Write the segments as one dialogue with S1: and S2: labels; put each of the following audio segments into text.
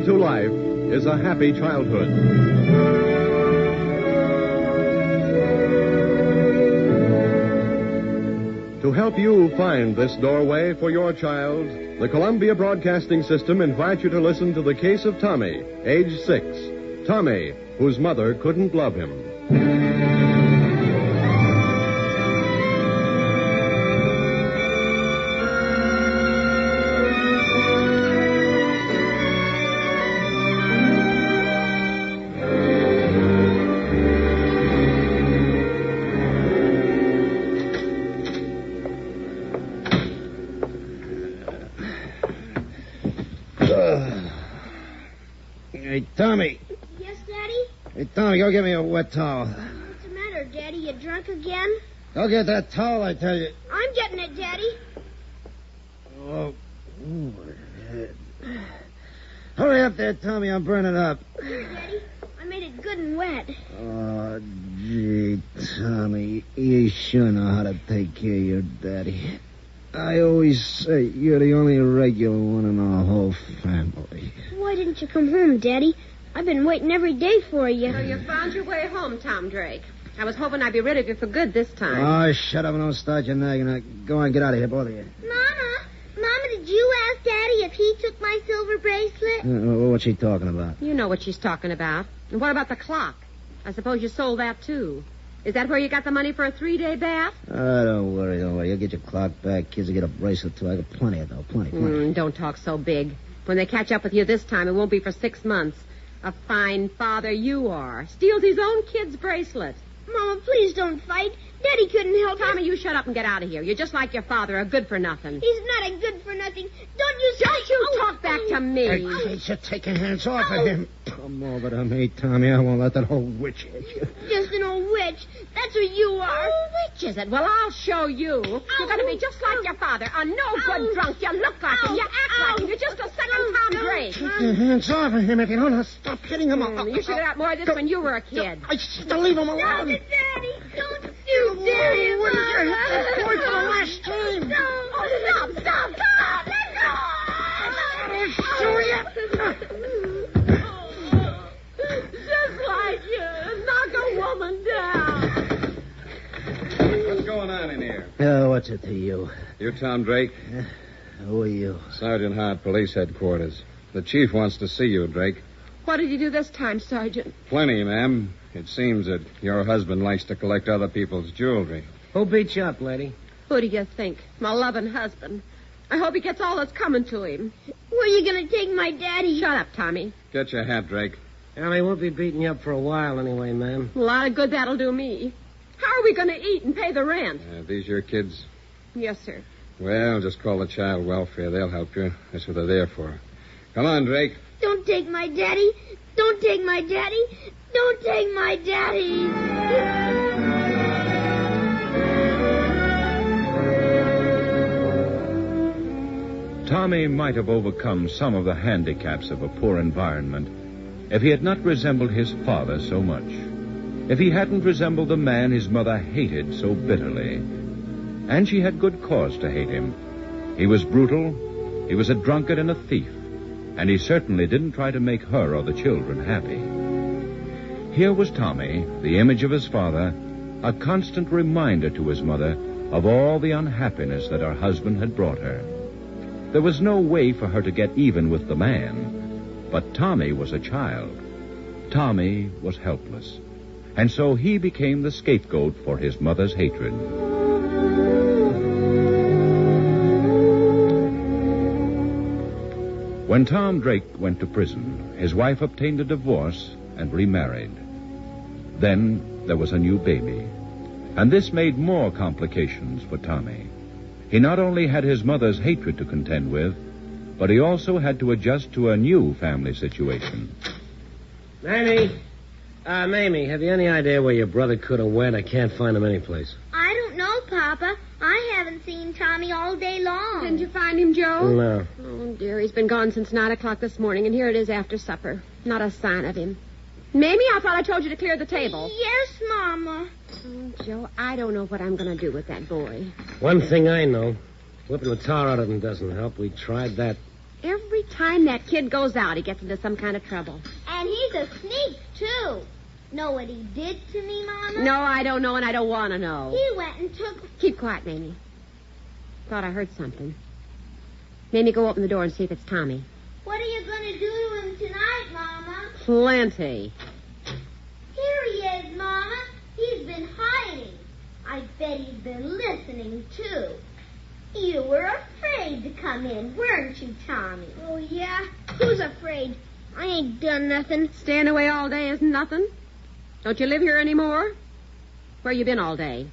S1: to life is a happy childhood. To help you find this doorway for your child, the Columbia Broadcasting System invites you to listen to the case of Tommy, age 6. Tommy, whose mother couldn't love him.
S2: Hey, Tommy.
S3: Yes, Daddy?
S2: Hey, Tommy, go get me a wet towel.
S3: What's the matter, Daddy? You drunk again?
S2: Go get that towel, I tell you.
S3: I'm getting it, Daddy.
S2: Oh. Ooh, hurry up there, Tommy. I'm burning up.
S3: Here, Daddy. I made it good and wet.
S2: Oh, gee, Tommy. You sure know how to take care of your daddy. I always say you're the only regular one in our whole family.
S3: Why didn't you come home, Daddy? I've been waiting every day for you.
S4: So you found your way home, Tom Drake. I was hoping I'd be rid of you for good this time.
S2: Oh, shut up and don't start your nagging. Go on, get out of here, both of you.
S3: Mama, did you ask Daddy if he took my silver bracelet?
S2: What's she talking about?
S4: You know what she's talking about. And what about the clock? I suppose you sold that, too. Is that where you got the money for a 3-day bath?
S2: Oh, don't worry. You'll get your clock back. Kids will get a bracelet, too. I got plenty of dough. Plenty.
S4: Don't talk so big. When they catch up with you this time, it won't be for 6 months. A fine father you are. Steals his own kid's bracelet.
S3: Mama, please don't fight. Daddy couldn't help
S4: Tommy, you shut up and get out of here. You're just like your father, a good-for-nothing.
S3: He's not a good-for-nothing.
S4: Don't you talk back to me.
S2: Hey, you take your hands off of him. Come over to me, Tommy. I won't let that old witch hit you.
S3: Just an old witch. That's what you are.
S4: Oh, which is it? Well, I'll show you. You're going to be just like your father, a no-good drunk. You look like him. You act like him. You're just a second Tom Drake.
S2: Take your hands off of him if you don't want to stop hitting him.
S4: You should have got more of this when you were a kid.
S2: I should leave him alone.
S3: Stop it, Daddy. Don't you dare him,
S2: What did you hit that boy for the last time?
S3: No.
S4: Oh, stop.
S2: I'll show you.
S4: Just like you. Knock a woman down.
S5: What's going on in here?
S2: What's it to you?
S5: You Tom Drake?
S2: Who are you?
S5: Sergeant Hart, Police Headquarters. The chief wants to see you, Drake.
S4: What did you do this time, Sergeant?
S5: Plenty, ma'am. It seems that your husband likes to collect other people's jewelry.
S2: Who beat you up, lady?
S4: Who do you think? My loving husband. I hope he gets all that's coming to him.
S3: Where are you going to take my Daddy?
S4: Shut up, Tommy.
S5: Get your hat, Drake.
S2: Well, he won't be beating you up for a while anyway, ma'am.
S4: A lot of good that'll do me. How are we going to eat and pay the rent?
S5: These your kids?
S4: Yes, sir.
S5: Well, just call the child welfare. They'll help you. That's what they're there for. Come on, Drake.
S3: Don't take my Daddy. Don't take my Daddy. Don't take my Daddy.
S1: Tommy might have overcome some of the handicaps of a poor environment if he had not resembled his father so much. If he hadn't resembled the man his mother hated so bitterly. And she had good cause to hate him. He was brutal, he was a drunkard and a thief, and he certainly didn't try to make her or the children happy. Here was Tommy, the image of his father, a constant reminder to his mother of all the unhappiness that her husband had brought her. There was no way for her to get even with the man, but Tommy was a child. Tommy was helpless, and so he became the scapegoat for his mother's hatred. When Tom Drake went to prison, his wife obtained a divorce and remarried. Then there was a new baby, and this made more complications for Tommy. He not only had his mother's hatred to contend with, but he also had to adjust to a new family situation.
S2: Mamie, have you any idea where your brother could have went? I can't find him anyplace.
S3: I don't know, Papa. I haven't seen Tommy all day long.
S4: Didn't you find him, Joe?
S2: No.
S4: Oh, dear, he's been gone since 9 o'clock this morning, and here it is after supper. Not a sign of him. Mamie, I thought I told you to clear the table.
S3: Yes, Mama.
S4: Oh, Joe, I don't know what I'm going to do with that boy.
S2: One thing I know. Whipping the tar out of him doesn't help. We tried that.
S4: Every time that kid goes out, he gets into some kind of trouble.
S3: And he's a sneak, too. Know what he did to me, Mama?
S4: No, I don't know, and I don't want to know.
S3: He went and took...
S4: Keep quiet, Mamie. Thought I heard something. Mamie, go open the door and see if it's Tommy.
S3: What are you going to do to him tonight, Mama?
S4: Plenty.
S3: Here he is, Mama. He's been hiding. I bet he's been listening, too. You were afraid to come in, weren't you, Tommy? Oh, yeah? Who's afraid? I ain't done nothing.
S4: Staying away all day isn't nothing. Don't you live here anymore? Where you been all day?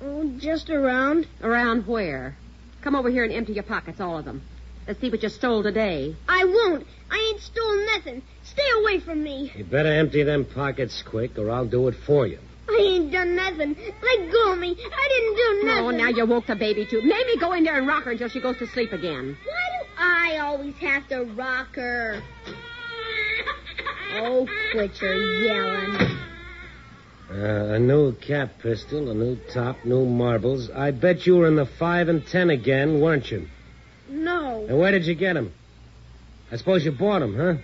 S3: Oh, just around.
S4: Around where? Come over here and empty your pockets, all of them. Let's see what you stole today.
S3: I won't. I ain't stole nothing. Stay away from me.
S2: You better empty them pockets quick, or I'll do it for you.
S3: I ain't done nothing. Let go of me. I didn't do nothing.
S4: Oh, now you woke the baby, too. Mamie, go in there and rock her until she goes to sleep again.
S3: Why do I always have to rock her? Oh, quit your yelling.
S2: A new cap pistol, a new top, new marbles. I bet you were in the 5 and 10 again, weren't you?
S3: No.
S2: And where did you get them? I suppose you bought them, huh?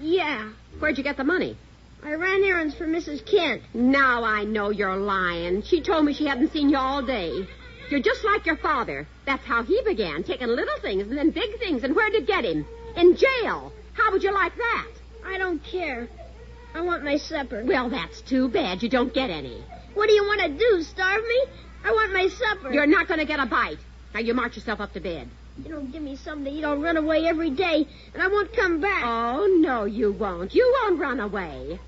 S3: Yeah.
S4: Where'd you get the money?
S3: I ran errands for Mrs. Kent.
S4: Now I know you're lying. She told me she hadn't seen you all day. You're just like your father. That's how he began, taking little things and then big things. And where'd it get him? In jail. How would you like that?
S3: I don't care. I want my supper.
S4: Well, that's too bad. You don't get any.
S3: What do you want to do, starve me? I want my supper.
S4: You're not going to get a bite. Now you march yourself up to bed.
S3: You don't give me something to eat, I'll run away every day, and I won't come back.
S4: Oh, no, you won't. You won't run away.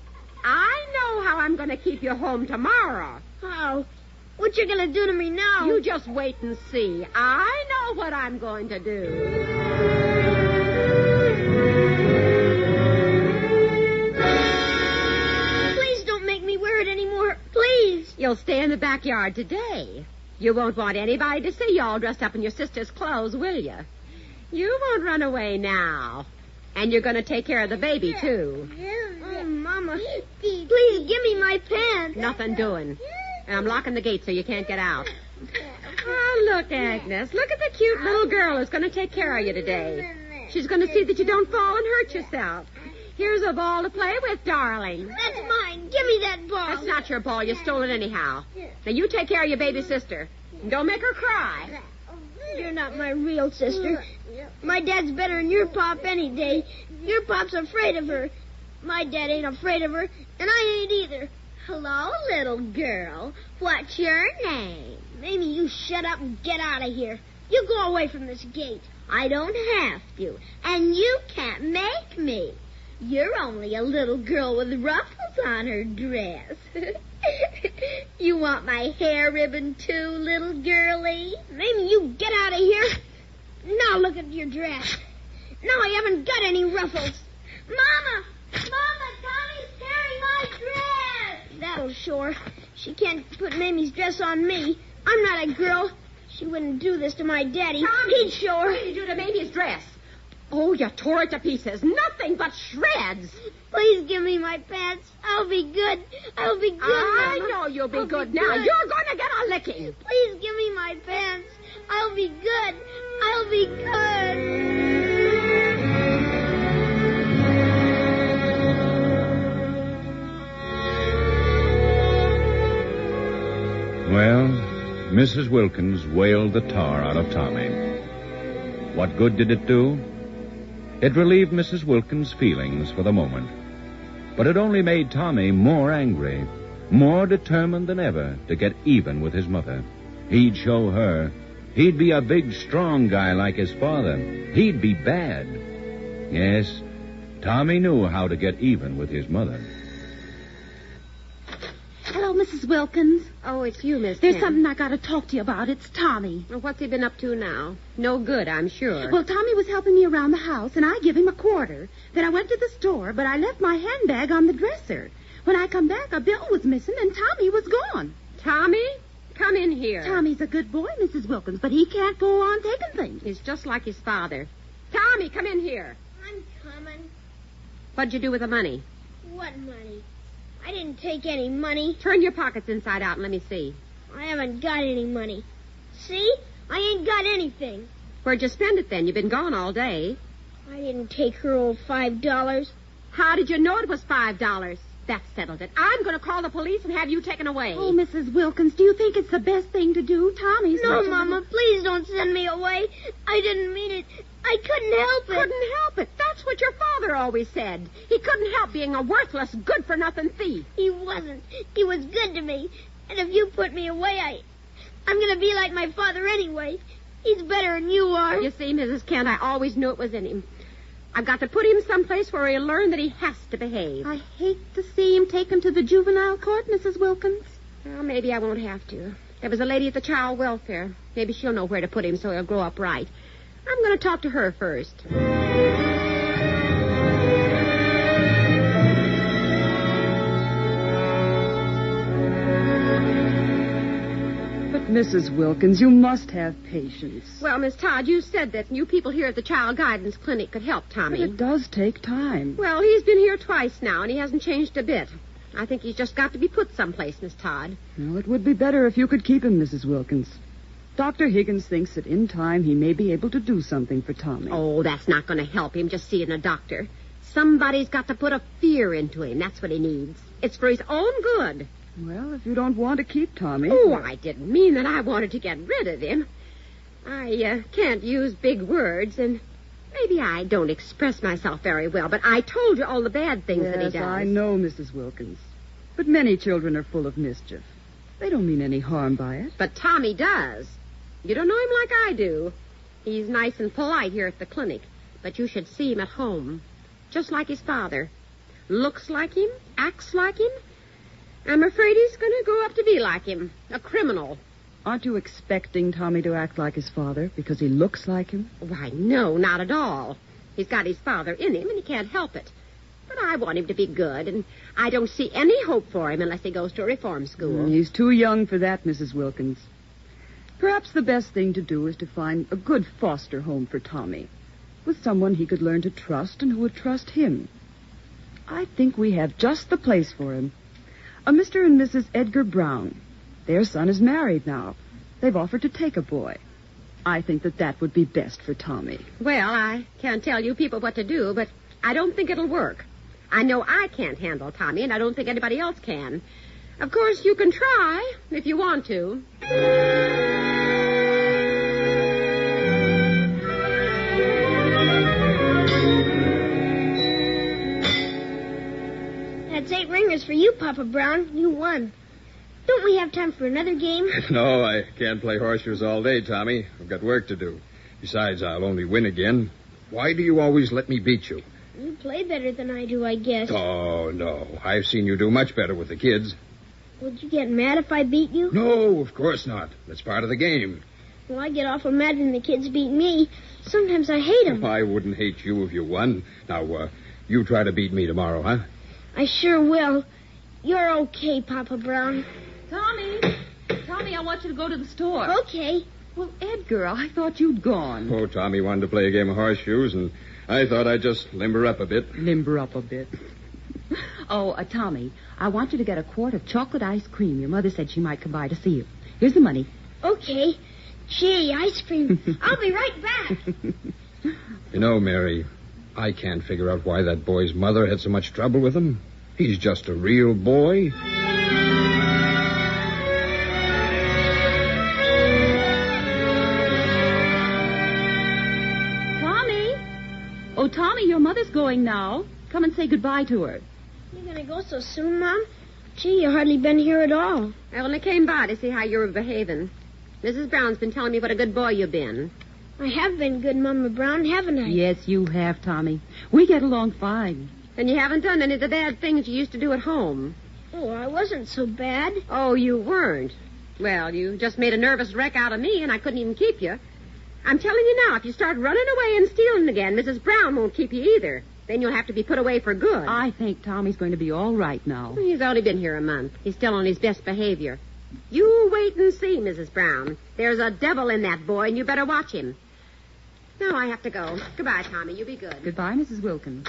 S4: I know how I'm going to keep you home tomorrow.
S3: How? What you going to do to me now?
S4: You just wait and see. I know what I'm going to do.
S3: Please don't make me wear it anymore. Please.
S4: You'll stay in the backyard today. You won't want anybody to see you all dressed up in your sister's clothes, will you? You won't run away now. And you're going to take care of the baby, too.
S3: Oh, Mama. Please give me my pants.
S4: Nothing doing. And I'm locking the gate so you can't get out. Oh, look, Agnes. Look at the cute little girl who's going to take care of you today. She's going to see that you don't fall and hurt yourself. Here's a ball to play with, darling.
S3: That's mine. Give me that ball.
S4: That's not your ball. You stole it anyhow. Now, you take care of your baby sister. And don't make her cry.
S3: You're not my real sister. My dad's better than your pop any day. Your pop's afraid of her. My dad ain't afraid of her, and I ain't either. Hello, little girl. What's your name? Maybe you shut up and get out of here. You go away from this gate. I don't have to, and you can't make me. You're only a little girl with ruffles on her dress. You want my hair ribbon too, little girlie? Maybe you get out of here. Now look at your dress. Now I haven't got any ruffles. Mama! Mama, Tommy's tearing my dress! That'll show her. She can't put Mamie's dress on me. I'm not a girl. She wouldn't do this to my daddy.
S4: Tommy,
S3: He'd show her.
S4: What did you do to Mamie's dress? Oh, you tore it to pieces. Nothing but shreds.
S3: Please give me my pants. I'll be good. I'll be good,
S4: I
S3: Mama.
S4: know you'll be
S3: I'll
S4: good
S3: be
S4: now.
S3: good.
S4: You're going to get a licking.
S3: Please give me my pants. I'll be good. I'll be good.
S1: Well, Mrs. Wilkins wailed the tar out of Tommy. What good did it do? It relieved Mrs. Wilkins' feelings for the moment. But it only made Tommy more angry, more determined than ever to get even with his mother. He'd show her. He'd be a big, strong guy like his father. He'd be bad. Yes, Tommy knew how to get even with his mother.
S6: Hello, Mrs. Wilkins.
S4: Oh, it's you, Miss
S6: There's
S4: Kent.
S6: something I got to talk to you about. It's Tommy.
S4: Well, what's he been up to now? No good, I'm sure.
S6: Well, Tommy was helping me around the house, and I give him a quarter. Then I went to the store, but I left my handbag on the dresser. When I come back, a bill was missing, and Tommy was gone.
S4: Tommy, come in here.
S6: Tommy's a good boy, Mrs. Wilkins, but he can't go on taking things.
S4: He's just like his father. Tommy, come in here.
S3: I'm coming.
S4: What'd you do with the money?
S3: What money? I didn't take any money.
S4: Turn your pockets inside out and let me see.
S3: I haven't got any money. See? I ain't got anything.
S4: Where'd you spend it then? You've been gone all day.
S3: I didn't take her old $5.
S4: How did you know it was $5? That settled it. I'm going to call the police and have you taken away.
S6: Oh, Mrs. Wilkins, do you think it's the best thing to do? Tommy's
S3: No, Mama, please don't send me away. I didn't mean it. I couldn't help it.
S4: Couldn't help it. That's what your father always said. He couldn't help being a worthless, good-for-nothing thief.
S3: He wasn't. He was good to me. And if you put me away, I'm going to be like my father anyway. He's better than you are.
S4: You see, Mrs. Kent, I always knew it was in him. I've got to put him someplace where he'll learn that he has to behave.
S6: I hate to see him taken to the juvenile court, Mrs. Wilkins.
S4: Well, maybe I won't have to. There was a lady at the child welfare. Maybe she'll know where to put him so he'll grow up right. I'm going to talk to her first.
S7: Mrs. Wilkins, you must have patience.
S4: Well, Miss Todd, you said that you people here at the Child Guidance Clinic could help Tommy.
S7: But it does take time.
S4: Well, he's been here twice now, and he hasn't changed a bit. I think he's just got to be put someplace, Miss Todd.
S7: Well, it would be better if you could keep him, Mrs. Wilkins. Dr. Higgins thinks that in time he may be able to do something for Tommy.
S4: Oh, that's not going to help him, just seeing a doctor. Somebody's got to put a fear into him. That's what he needs. It's for his own good.
S7: Well, if you don't want to keep Tommy...
S4: Oh, I didn't mean that I wanted to get rid of him. I can't use big words, and maybe I don't express myself very well, but I told you all the bad things that he does.
S7: Yes, I know, Mrs. Wilkins. But many children are full of mischief. They don't mean any harm by it.
S4: But Tommy does. You don't know him like I do. He's nice and polite here at the clinic, but you should see him at home. Just like his father. Looks like him, acts like him. I'm afraid he's going to grow up to be like him, a criminal.
S7: Aren't you expecting Tommy to act like his father because he looks like him?
S4: Why, no, not at all. He's got his father in him, and he can't help it. But I want him to be good, and I don't see any hope for him unless he goes to a reform school.
S7: He's too young for that, Mrs. Wilkins. Perhaps the best thing to do is to find a good foster home for Tommy, with someone he could learn to trust and who would trust him. I think we have just the place for him. A Mr. and Mrs. Edgar Brown. Their son is married now. They've offered to take a boy. I think that would be best for Tommy.
S4: Well, I can't tell you people what to do, but I don't think it'll work. I know I can't handle Tommy, and I don't think anybody else can. Of course, you can try if you want to.
S3: That's 8 ringers for you, Papa Brown. You won. Don't we have time for another game?
S5: No, I can't play horseshoes all day, Tommy. I've got work to do. Besides, I'll only win again. Why do you always let me beat you?
S3: You play better than I do, I guess.
S5: Oh, no. I've seen you do much better with the kids.
S3: Would you get mad if I beat you?
S5: No, of course not. That's part of the game.
S3: Well, I get awful mad when the kids beat me. Sometimes I hate them.
S5: I wouldn't hate you if you won. Now, you try to beat me tomorrow, huh?
S3: I sure will. You're okay, Papa Brown.
S6: Tommy, I want you to go to the store.
S3: Okay.
S7: Well, Edgar, I thought you'd gone.
S5: Oh, Tommy wanted to play a game of horseshoes, and I thought I'd just limber up a bit.
S7: Limber up a bit. Oh, Tommy, I want you to get a quart of chocolate ice cream. Your mother said she might come by to see you. Here's the money.
S3: Okay. Gee, ice cream. I'll be right back.
S5: You know, Mary, I can't figure out why that boy's mother had so much trouble with him. He's just a real boy.
S6: Tommy? Oh, Tommy, your mother's going now. Come and say goodbye to her.
S3: You're going to go so soon, Mom? Gee, you hardly been here at all.
S4: I only came by to see how you were behaving. Mrs. Brown's been telling me what a good boy you've been.
S3: I have been good, Mama Brown, haven't I?
S7: Yes, you have, Tommy. We get along fine.
S4: And you haven't done any of the bad things you used to do at home.
S3: Oh, I wasn't so bad.
S4: Oh, you weren't. Well, you just made a nervous wreck out of me, and I couldn't even keep you. I'm telling you now, if you start running away and stealing again, Mrs. Brown won't keep you either. Then you'll have to be put away for good.
S7: I think Tommy's going to be all right now.
S4: He's only been here a month. He's still on his best behavior. You wait and see, Mrs. Brown. There's a devil in that boy, and you better watch him. Now I have to go. Goodbye, Tommy. You be good.
S7: Goodbye, Mrs. Wilkins.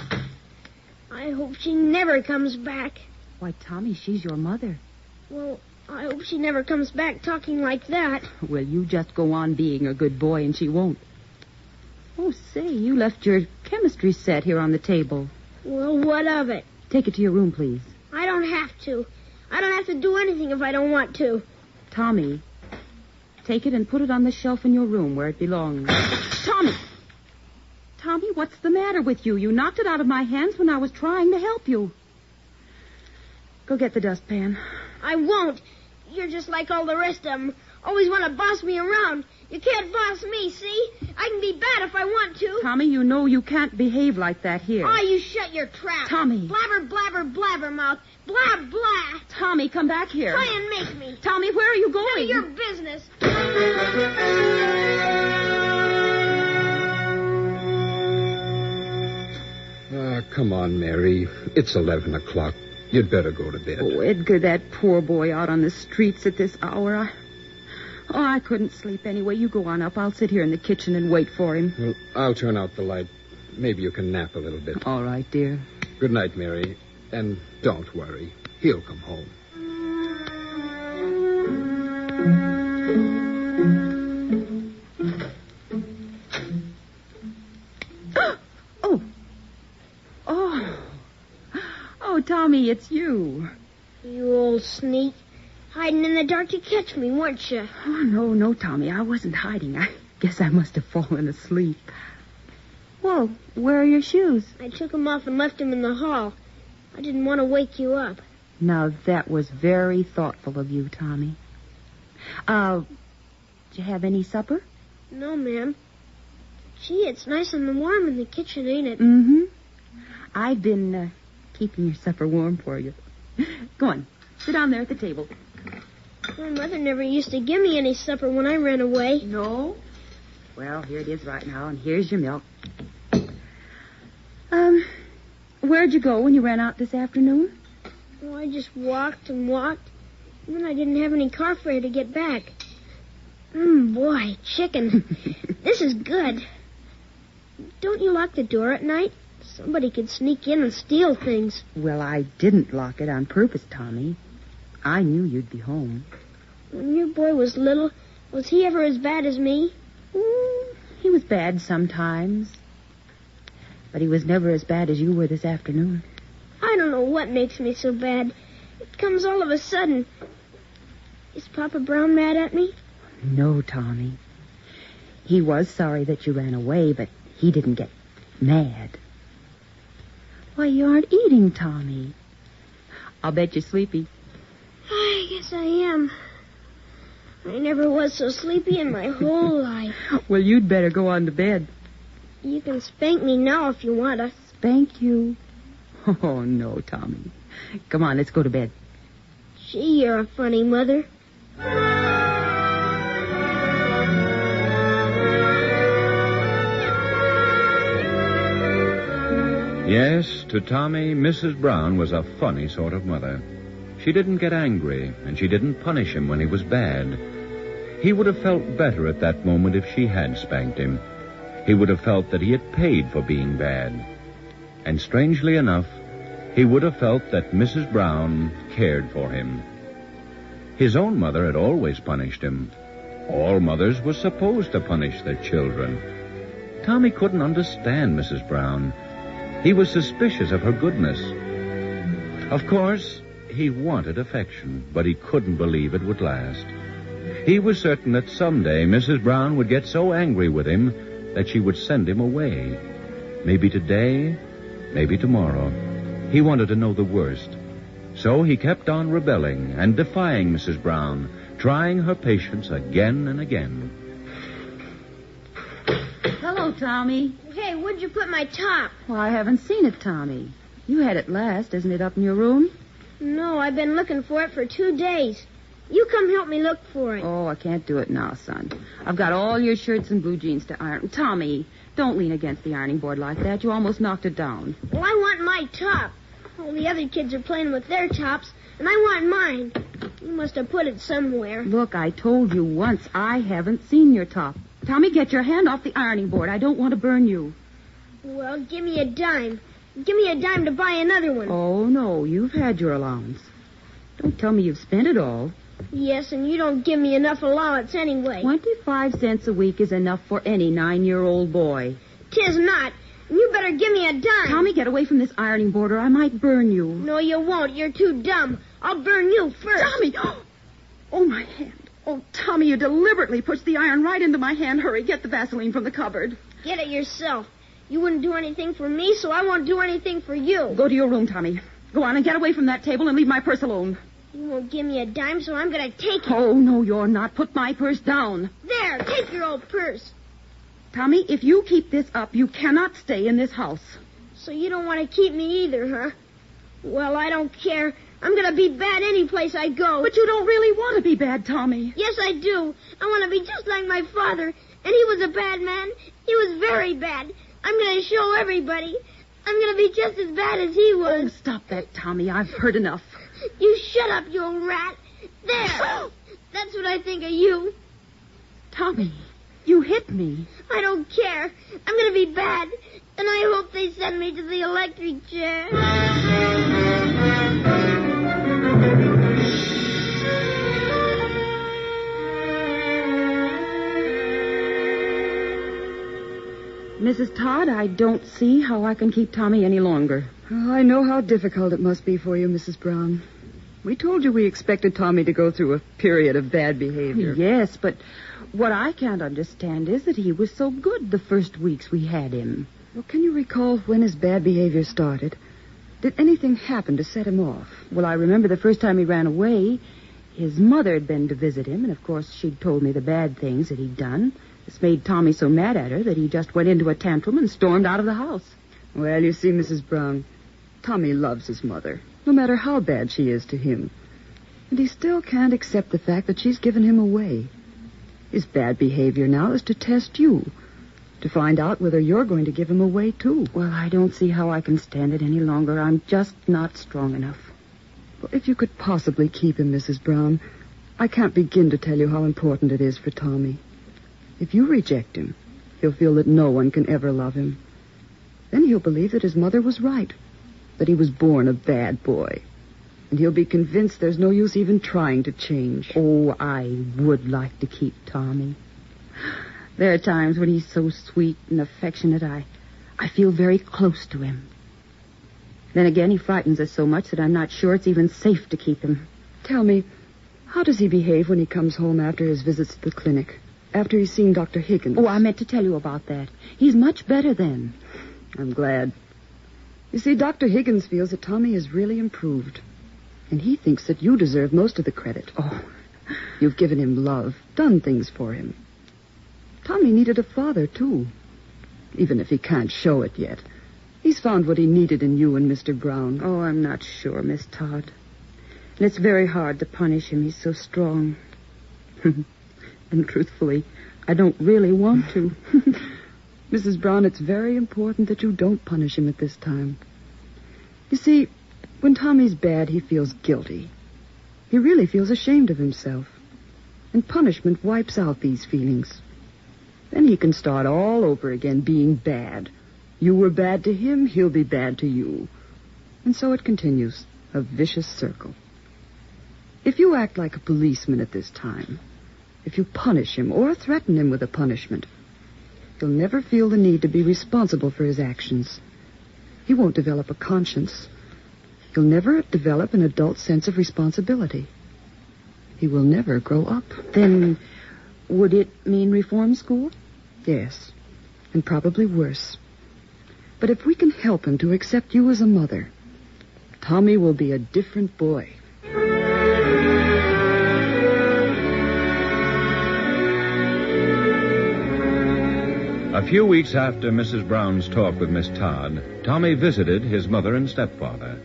S3: I hope she never comes back.
S7: Why, Tommy, she's your mother.
S3: Well, I hope she never comes back talking like that.
S7: Well, you just go on being a good boy, and she won't. Oh, say, you left your chemistry set here on the table.
S3: Well, what of it?
S7: Take it to your room, please.
S3: I don't have to. I don't have to do anything if I don't want to.
S7: Tommy, take it and put it on the shelf in your room where it belongs. Tommy! Tommy, what's the matter with you? You knocked it out of my hands when I was trying to help you. Go get the dustpan.
S3: I won't. You're just like all the rest of them. Always want to boss me around. You can't boss me, see? I can be bad if I want to.
S7: Tommy, you know you can't behave like that here.
S3: Oh, you shut your trap.
S7: Tommy.
S3: Blabber, blabber, blabbermouth. Blah, blah.
S7: Tommy, come back here.
S3: Try and make me.
S7: Tommy, where are you going?
S3: None of your business.
S5: Come on, Mary. It's 11 o'clock. You'd better go to bed.
S7: Oh, Edgar, that poor boy out on the streets at this hour. I couldn't sleep anyway. You go on up. I'll sit here in the kitchen and wait for him.
S5: Well, I'll turn out the light. Maybe you can nap a little bit.
S7: All right, dear.
S5: Good night, Mary. And don't worry. He'll come home.
S7: Oh, Tommy, it's you.
S3: You old sneak. Hiding in the dark to catch me, weren't you?
S7: Oh, no, Tommy. I wasn't hiding. I guess I must have fallen asleep. Well, where are your shoes?
S3: I took them off and left them in the hall. I didn't want to wake you up.
S7: Now, that was very thoughtful of you, Tommy. Did you have any supper?
S3: No, ma'am. Gee, it's nice and warm in the kitchen, ain't it?
S7: Mm-hmm. I've been keeping your supper warm for you. Go on. Sit down there at the table.
S3: My mother never used to give me any supper when I ran away.
S7: No? Well, here it is right now, and here's your milk. Where'd you go when you ran out this afternoon?
S3: Oh, I just walked and walked. And then I didn't have any car fare to get back. Boy, chicken. This is good. Don't you lock the door at night? Somebody could sneak in and steal things.
S7: Well, I didn't lock it on purpose, Tommy. I knew you'd be home.
S3: When your boy was little, was he ever as bad as me?
S7: He was bad sometimes. But he was never as bad as you were this afternoon.
S3: I don't know what makes me so bad. It comes all of a sudden. Is Papa Brown mad at me?
S7: No, Tommy. He was sorry that you ran away, but he didn't get mad. Why, you aren't eating, Tommy. I'll bet you're sleepy.
S3: I guess I am. I never was so sleepy in my whole life.
S7: Well, you'd better go on to bed.
S3: You can spank me now if you want to.
S7: Spank you? Oh, no, Tommy. Come on, let's go to bed.
S3: Gee, you're a funny mother.
S1: Yes, to Tommy, Mrs. Brown was a funny sort of mother. She didn't get angry, and she didn't punish him when he was bad. He would have felt better at that moment if she had spanked him. He would have felt that he had paid for being bad. And strangely enough, he would have felt that Mrs. Brown cared for him. His own mother had always punished him. All mothers were supposed to punish their children. Tommy couldn't understand Mrs. Brown. He was suspicious of her goodness. Of course, he wanted affection, but he couldn't believe it would last. He was certain that someday Mrs. Brown would get so angry with him that she would send him away. Maybe today, maybe tomorrow. He wanted to know the worst. So he kept on rebelling and defying Mrs. Brown, trying her patience again and again.
S7: Hello, Tommy.
S3: Hey, where'd you put my top?
S7: Well, I haven't seen it, Tommy. You had it last. Isn't it up in your room?
S3: No, I've been looking for it for 2 days. You come help me look for it.
S7: Oh, I can't do it now, son. I've got all your shirts and blue jeans to iron. Tommy, don't lean against the ironing board like that. You almost knocked it down.
S3: Well, I want my top. All the other kids are playing with their tops, and I want mine. You must have put it somewhere.
S7: Look, I told you once I haven't seen your top. Tommy, get your hand off the ironing board. I don't want to burn you.
S3: Well, give me a dime. Give me a dime to buy another one.
S7: Oh, no, you've had your allowance. Don't tell me you've spent it all.
S3: Yes, and you don't give me enough allowance anyway.
S6: 25 cents a week is enough for any 9-year-old boy.
S3: 'Tis not. You better give me a dime.
S6: Tommy, get away from this ironing board or I might burn you.
S3: No, you won't. You're too dumb. I'll burn you first.
S6: Tommy! Oh, my hand. Oh, Tommy, you deliberately pushed the iron right into my hand. Hurry, get the Vaseline from the cupboard.
S3: Get it yourself. You wouldn't do anything for me, so I won't do anything for you.
S6: Go to your room, Tommy. Go on and get away from that table and leave my purse alone.
S3: You won't give me a dime, so I'm going to take it.
S6: Oh, no, you're not. Put my purse down.
S3: There, take your old purse.
S6: Tommy, if you keep this up, you cannot stay in this house.
S3: So you don't want to keep me either, huh? Well, I don't care. I'm going to be bad any place I go.
S6: But you don't really want to be bad, Tommy.
S3: Yes, I do. I want to be just like my father. And he was a bad man. He was very bad. I'm going to show everybody. I'm going to be just as bad as he was.
S6: Oh, stop that, Tommy. I've heard enough.
S3: You shut up, you old rat. There. That's what I think of you.
S6: Tommy, you hit me.
S3: I don't care. I'm going to be bad. And I hope they send me to the electric chair.
S6: Mrs. Todd, I don't see how I can keep Tommy any longer.
S7: Oh, I know how difficult it must be for you, Mrs. Brown. We told you we expected Tommy to go through a period of bad behavior.
S6: Yes, but what I can't understand is that he was so good the first weeks we had him.
S7: Well, can you recall when his bad behavior started? Did anything happen to set him off?
S6: Well, I remember the first time he ran away, his mother had been to visit him, and of course she'd told me the bad things that he'd done. This made Tommy so mad at her that he just went into a tantrum and stormed out of the house.
S7: Well, you see, Mrs. Brown, Tommy loves his mother, no matter how bad she is to him. And he still can't accept the fact that she's given him away. His bad behavior now is to test you, to find out whether you're going to give him away, too.
S6: Well, I don't see how I can stand it any longer. I'm just not strong enough.
S7: Well, if you could possibly keep him, Mrs. Brown, I can't begin to tell you how important it is for Tommy. If you reject him, he'll feel that no one can ever love him. Then he'll believe that his mother was right, that he was born a bad boy. And he'll be convinced there's no use even trying to change.
S6: Oh, I would like to keep Tommy. There are times when he's so sweet and affectionate, I feel very close to him. Then again, he frightens us so much that I'm not sure it's even safe to keep him.
S7: Tell me, how does he behave when he comes home after his visits to the clinic? After he's seen Dr. Higgins?
S6: Oh, I meant to tell you about that. He's much better then.
S7: I'm glad. You see, Dr. Higgins feels that Tommy has really improved. And he thinks that you deserve most of the credit.
S6: Oh.
S7: You've given him love, done things for him. Tommy needed a father, too. Even if he can't show it yet. He's found what he needed in you and Mr. Brown.
S6: Oh, I'm not sure, Miss Todd. And it's very hard to punish him. He's so strong. And truthfully, I don't really want to.
S7: Mrs. Brown, it's very important that you don't punish him at this time. You see, when Tommy's bad, he feels guilty. He really feels ashamed of himself. And punishment wipes out these feelings. Then he can start all over again being bad. You were bad to him, he'll be bad to you. And so it continues, a vicious circle. If you act like a policeman at this time, if you punish him or threaten him with a punishment, he'll never feel the need to be responsible for his actions. He won't develop a conscience. He'll never develop an adult sense of responsibility. He will never grow up.
S6: Then would it mean reform school?
S7: Yes, and probably worse. But if we can help him to accept you as a mother, Tommy will be a different boy.
S1: A few weeks after Mrs. Brown's talk with Miss Todd, Tommy visited his mother and stepfather.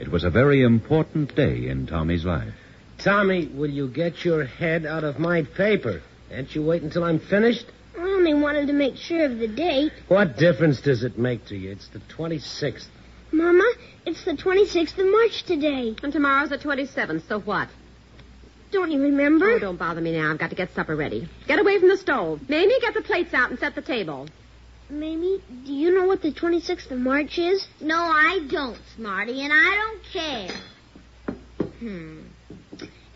S1: It was a very important day in Tommy's life.
S8: Tommy, will you get your head out of my paper? Can't you wait until I'm finished?
S3: I only wanted to make sure of the date.
S8: What difference does it make to you? It's the 26th.
S3: Mama, it's the 26th of March today.
S4: And tomorrow's the 27th, so what?
S3: Don't you remember?
S4: Oh, don't bother me now. I've got to get supper ready. Get away from the stove. Mamie, get the plates out and set the table.
S3: Mamie, do you know what the 26th of March is?
S9: No, I don't, Smarty, and I don't care.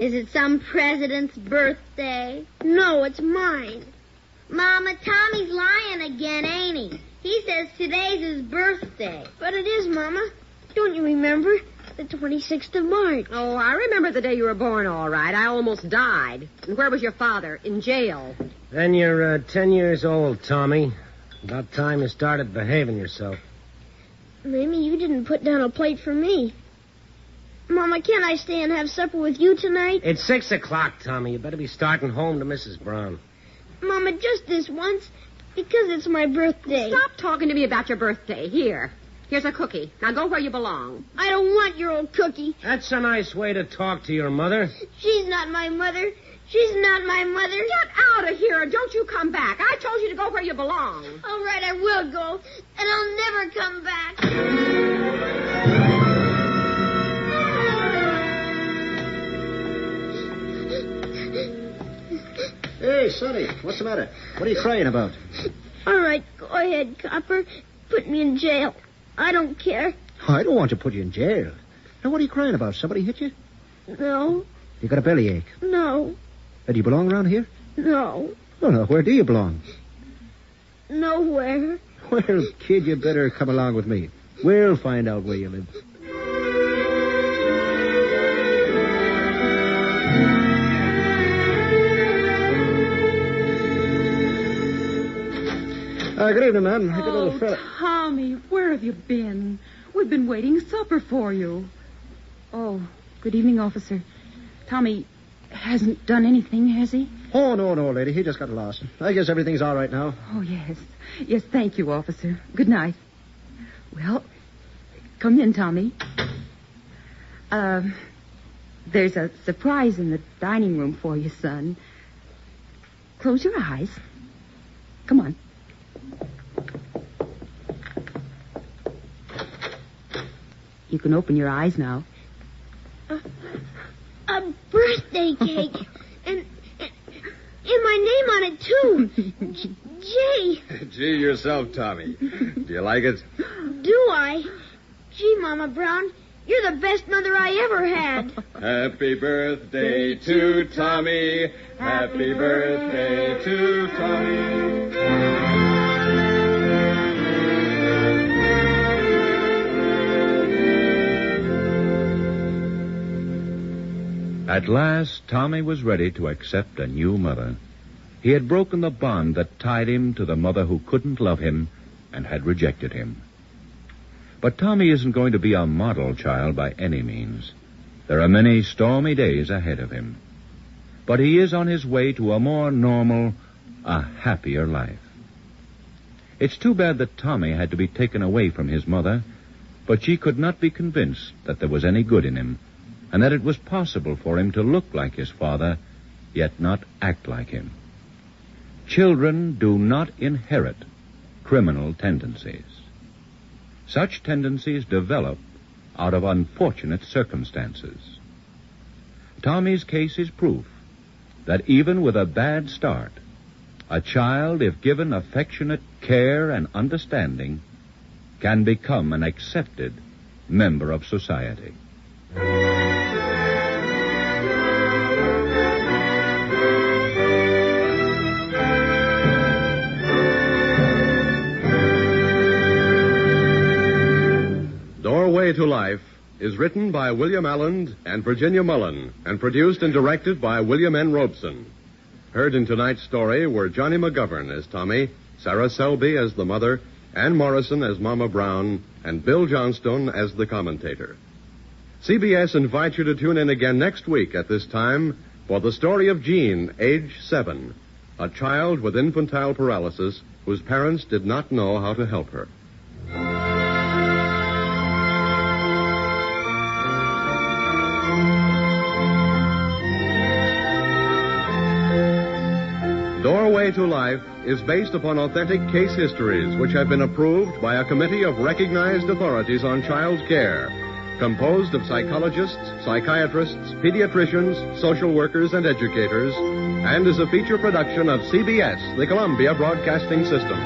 S3: Is it some president's birthday? No, it's mine. Mama, Tommy's lying again, ain't he? He says today's his birthday. But it is, Mama. Don't you remember? The 26th of March.
S4: Oh, I remember the day you were born, all right. I almost died. And where was your father? In jail.
S8: Then you're 10 years old, Tommy. About time you started behaving yourself.
S3: Mamie, you didn't put down a plate for me. Mama, can't I stay and have supper with you tonight?
S8: It's 6 o'clock, Tommy. You better be starting home to Mrs. Brown.
S3: Mama, just this once, because it's my birthday.
S4: Stop talking to me about your birthday. Here's a cookie. Now go where you belong.
S3: I don't want your old cookie.
S8: That's a nice way to talk to your mother.
S3: She's not my mother. She's not my mother.
S4: Get out of here. Don't you come back. I told you to go where you belong.
S3: All right, I will go, and I'll never come back.
S2: Hey, Sonny, what's the matter? What are you crying about?
S3: All right, go ahead, Copper. Put me in jail. I don't care.
S2: I don't want to put you in jail. Now, what are you crying about? Somebody hit you?
S3: No.
S2: You got a bellyache?
S3: No.
S2: Do you belong around here?
S3: No.
S2: Well, now, where do you belong?
S3: Nowhere.
S2: Well, kid, you better come along with me. We'll find out where you live. Good evening, ma'am. Good little fella.
S6: Tommy, where have you been? We've been waiting supper for you. Oh, good evening, officer. Tommy hasn't done anything, has he?
S2: Oh, no, lady. He just got lost. I guess everything's all right now.
S6: Oh, yes. Yes, thank you, officer. Good night. Well, come in, Tommy. There's a surprise in the dining room for you, son. Close your eyes. Come on. You can open your eyes now.
S3: A birthday cake. and my name on it, too. J.
S5: Gee, yourself, Tommy. Do you like it?
S3: Do I? Gee, Mama Brown, you're the best mother I ever had.
S5: Happy birthday to Tommy. Happy birthday to Tommy.
S1: At last, Tommy was ready to accept a new mother. He had broken the bond that tied him to the mother who couldn't love him and had rejected him. But Tommy isn't going to be a model child by any means. There are many stormy days ahead of him. But he is on his way to a more normal, a happier life. It's too bad that Tommy had to be taken away from his mother, but she could not be convinced that there was any good in him, and that it was possible for him to look like his father, yet not act like him. Children do not inherit criminal tendencies. Such tendencies develop out of unfortunate circumstances. Tommy's case is proof that even with a bad start, a child, if given affectionate care and understanding, can become an accepted member of society.
S9: Doorway to Life is written by William Alland and Virginia Mullen and produced and directed by William N. Robeson. Heard in tonight's story were Johnny McGovern as Tommy, Sarah Selby as the mother, Ann Morrison as Mama Brown, and Bill Johnstone as the commentator. CBS invites you to tune in again next week at this time for the story of Jean, age 7, a child with infantile paralysis whose parents did not know how to help her. Doorway to Life is based upon authentic case histories which have been approved by a committee of recognized authorities on child care, composed of psychologists, psychiatrists, pediatricians, social workers, and educators, and is a feature production of CBS, the Columbia Broadcasting System.